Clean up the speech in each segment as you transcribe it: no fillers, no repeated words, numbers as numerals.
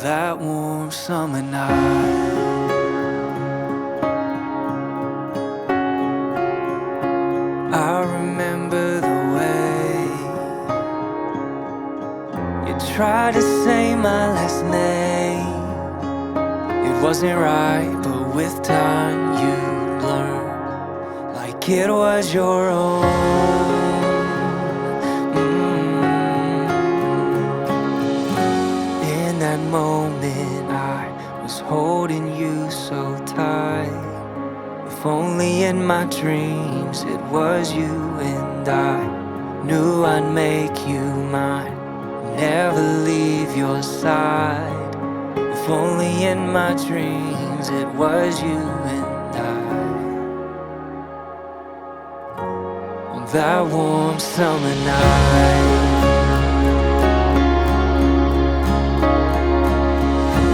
that warm summer night. I remember the way you tried to say my last name. It wasn't right, but with time you'd learn, like it was your own. In that moment I was holding you so tight. If only in my dreams it was you and I knew I'd make you mine, never leave your side. If only in my dreams it was you and I. On that warm summer night,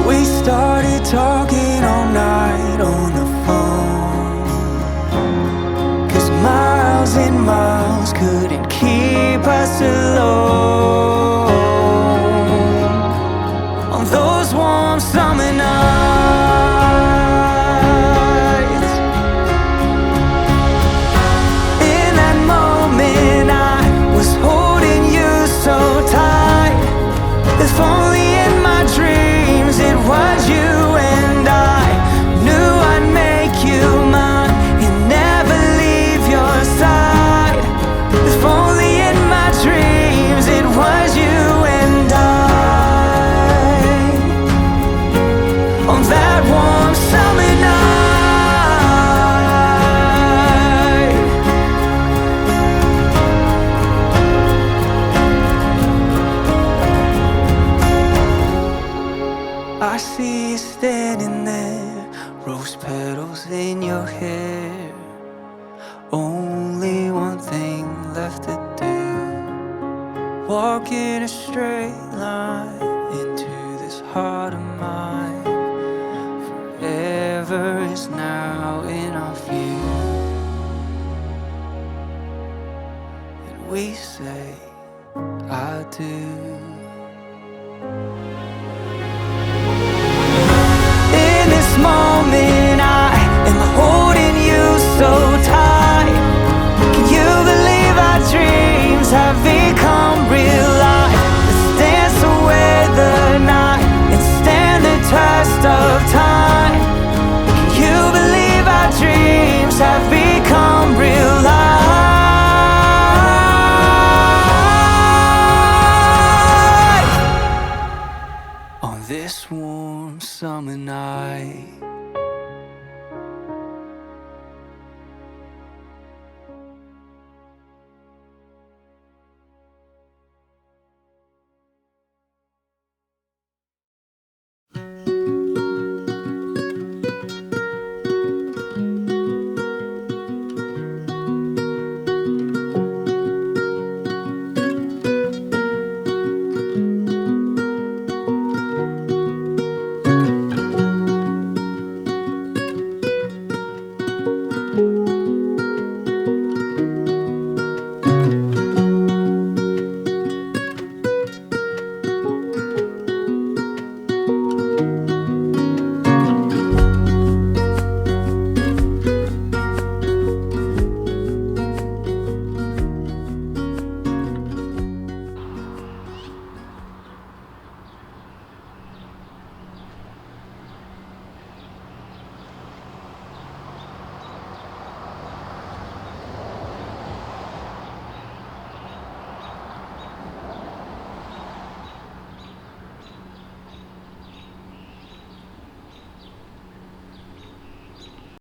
we started talking all night on the phone, 'cause miles and miles couldn't keep us alone. On those warm summer nights, in that moment I was holding you so tight. If only in my dreams it was you and I knew I'd make you mine and never leave your side. If only in my dreams it was you and I. On that warm summer night, I see you standing there, rose petals in your hair. Only one thing left to do, walk in a straight line into this heart of mine. Forever is now in our view, and we say I do.